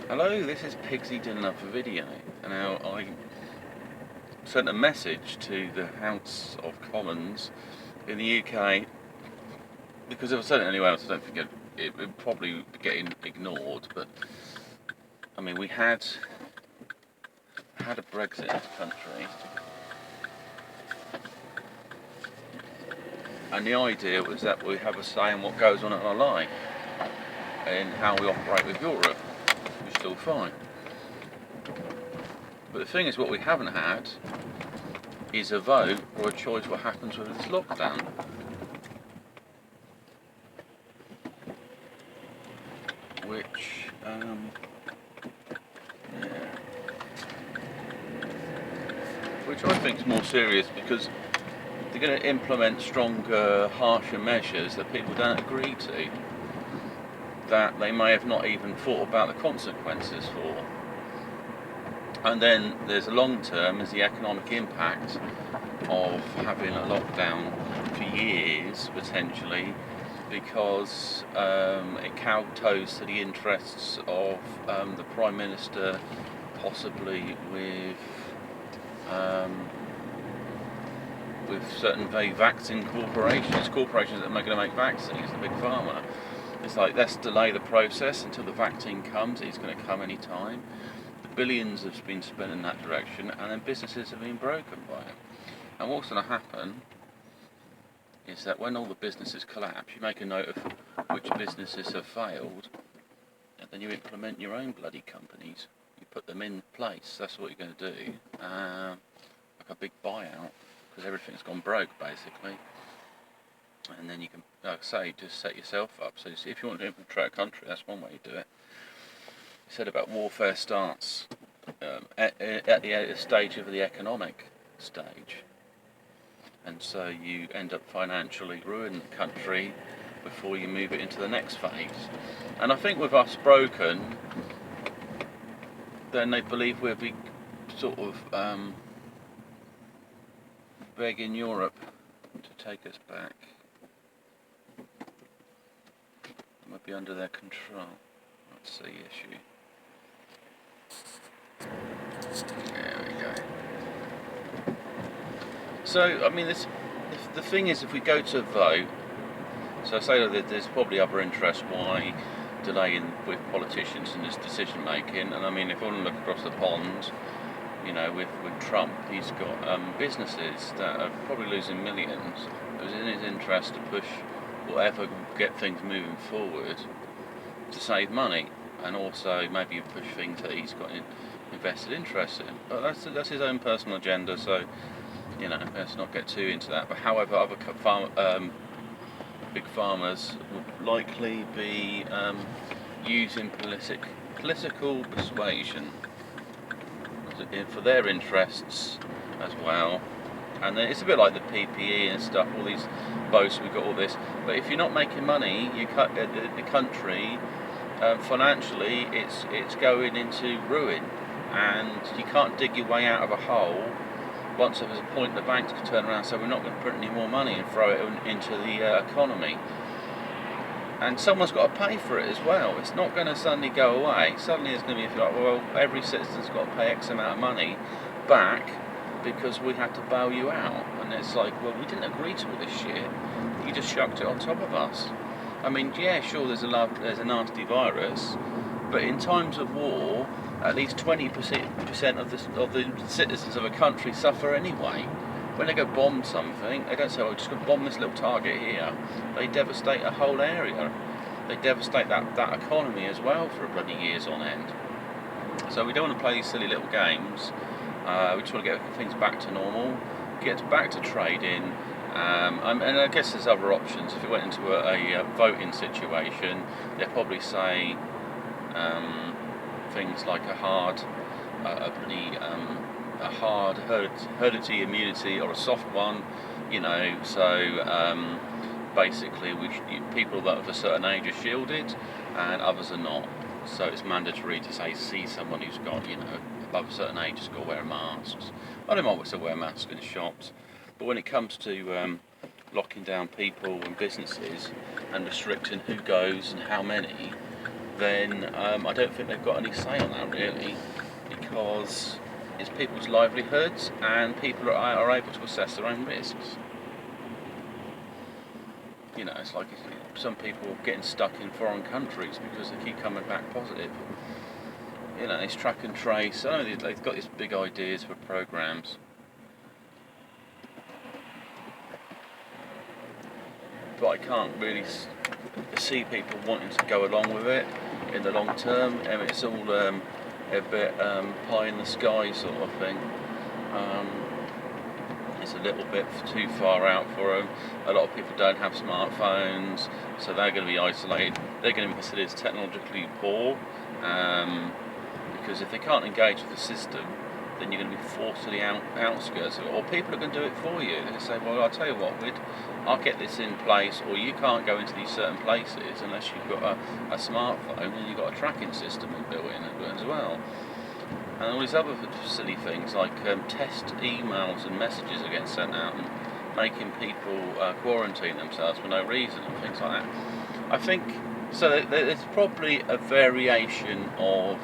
Hello, this is Pigsy doing another video. And now I sent a message to the House of Commons in the UK because if I sent it anywhere else, I don't think it would probably be getting ignored. But I mean, we had a Brexit in this country, and the idea was that we have a say in what goes on in our life and how we operate with Europe, which is all fine. But the thing is, what we haven't had is a vote or a choice what happens with this lockdown. Which, which I think is more serious because they're going to implement stronger, harsher measures that people don't agree to, that they may have not even thought about the consequences for. And then there's a long term, is the economic impact of having a lockdown for years, potentially, because it kowtows to the interests of the Prime Minister, possibly with certain vaccine corporations that are going to make vaccines, the big pharma. It's like, let's delay the process until the vaccine comes. It's going to come any time. The billions have been spent in that direction, and then businesses have been broken by it. And what's going to happen is that when all the businesses collapse, you make a note of which businesses have failed, and then you implement your own bloody companies. You put them in place. That's what you're going to do, like a big buyout, because everything's gone broke basically. And then you can, like I say, just set yourself up. So if you want to infiltrate a country, that's one way to do it. You said about warfare starts at the stage of the economic stage. And so you end up financially ruining the country before you move it into the next phase. And I think with us broken, then they believe we'll be sort of begging Europe to take us back. It might be under their control. That's the issue. There we go. So, I mean, the thing is, if we go to vote, so I say that there's probably other interests why delaying with politicians in this decision making. And I mean, if I want to look across the pond, you know, with Trump, he's got businesses that are probably losing millions. It was in his interest to push whatever get things moving forward to save money, and also maybe push things that he's got invested interest in. But that's his own personal agenda, so, you know, let's not get too into that. But however, other big farmers would likely be using political persuasion for their interests as well. And it's a bit like the PPE and stuff, all these boasts, we've got all this. But if you're not making money, you cut the country financially, it's going into ruin, and you can't dig your way out of a hole. Once there's a point, the banks can turn around and say, we're not going to print any more money, and throw it into the economy. And someone's got to pay for it as well. It's not going to suddenly go away. Suddenly it's going to be like, well, every citizen's got to pay X amount of money back because we had to bail you out. And it's like, well, we didn't agree to all this shit. You just shucked it on top of us. I mean, yeah, sure, there's a nasty virus, but in times of war, at least 20% of the citizens of a country suffer anyway. When they go bomb something, they don't say, oh, we're just going to bomb this little target here. They devastate a whole area. They devastate that economy as well for bloody years on end. So we don't want to play these silly little games. We just want to get things back to normal, get back to trading. And I guess there's other options. If you went into a voting situation, they'd probably say things like a hard herdity immunity or a soft one, you know. So basically, people that of a certain age are shielded, and others are not. So it's mandatory to see someone who's got, you know, above a certain age has got to wear masks. I don't mind still wear masks in shops, but when it comes to locking down people and businesses and restricting who goes and how many, then I don't think they've got any say on that really, because it's people's livelihoods and people are able to assess their own risks. You know, it's like some people getting stuck in foreign countries because they keep coming back positive. You know, it's track and trace. I know they've got these big ideas for programs, but I can't really see people wanting to go along with it in the long term. I mean, it's all a bit pie in the sky sort of thing. It's a little bit too far out for them. A lot of people don't have smartphones, so they're going to be isolated. They're going to be considered as technologically poor, because if they can't engage with the system, then you're going to be forced to the outskirts of it, or people are going to do it for you. They're going to say, well, I'll tell you what, I'll get this in place, or you can't go into these certain places unless you've got a smartphone and you've got a tracking system built in as well. And all these other silly things like test emails and messages are getting sent out and making people quarantine themselves for no reason and things like that. I think so. There's probably a variation of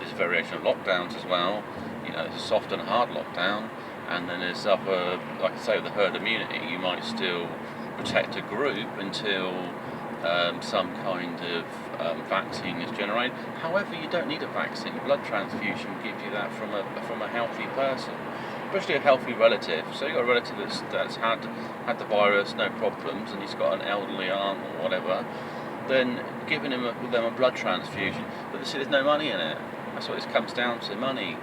lockdowns as well. You know, there's a soft and hard lockdown, and then there's other, like I say, with the herd immunity. You might still protect a group until some kind of vaccine is generated. However, you don't need a vaccine. Blood transfusion gives you that from a healthy person, especially a healthy relative. So you've got a relative that's had the virus, no problems, and he's got an elderly aunt or whatever. Then giving them a blood transfusion, but see, there's no money in it. That's what this comes down to, money.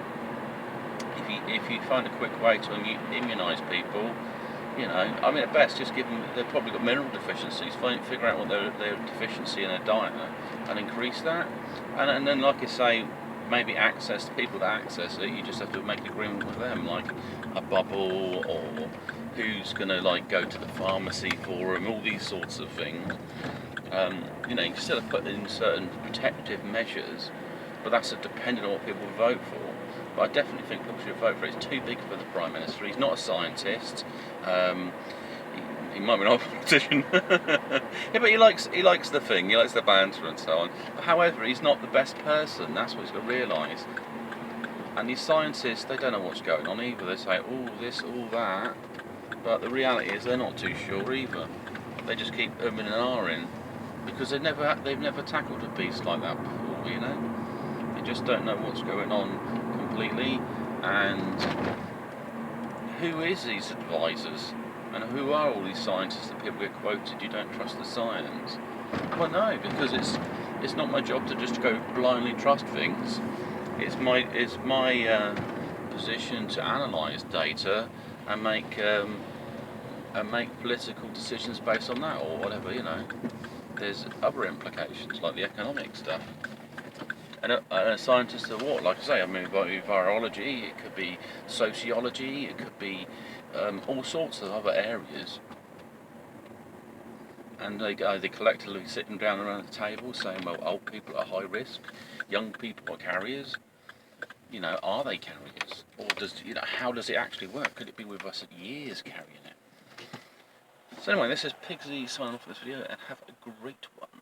If you find a quick way to immunise people, you know, I mean, at best, just give them. They've probably got mineral deficiencies. Figure out what their deficiency in their diet, and increase that. And then, like I say, maybe access to people that access it. You just have to make an agreement with them, like a bubble, or who's going to like go to the pharmacy for them. All these sorts of things. You know, you can still put in certain protective measures, but that's dependent on what people vote for. But I definitely think people should vote for it. It's too big for the Prime Minister. He's not a scientist. He might be not a politician. Yeah, but he likes the thing. He likes the banter and so on. But however, he's not the best person. That's what he's got to realise. And these scientists, they don't know what's going on either. They say, all this, all that. But the reality is they're not too sure either. They just keep umming and ahhing because they've never tackled a beast like that before, you know. They just don't know what's going on completely, and who is these advisors, and who are all these scientists that people get quoted? You don't trust the science. Well, no, because it's not my job to just go blindly trust things. It's my position to analyse data and make political decisions based on that, or whatever, you know. There's other implications like the economic stuff. And a scientist of what? Like I say, I mean, virology, it could be sociology, it could be all sorts of other areas. And they collectively sitting down around the table saying, well, old people are at high risk, young people are carriers. You know, are they carriers? Or how does it actually work? Could it be with us at years carrying it? So anyway, this is Pigsy signing off for this video, and have a great one.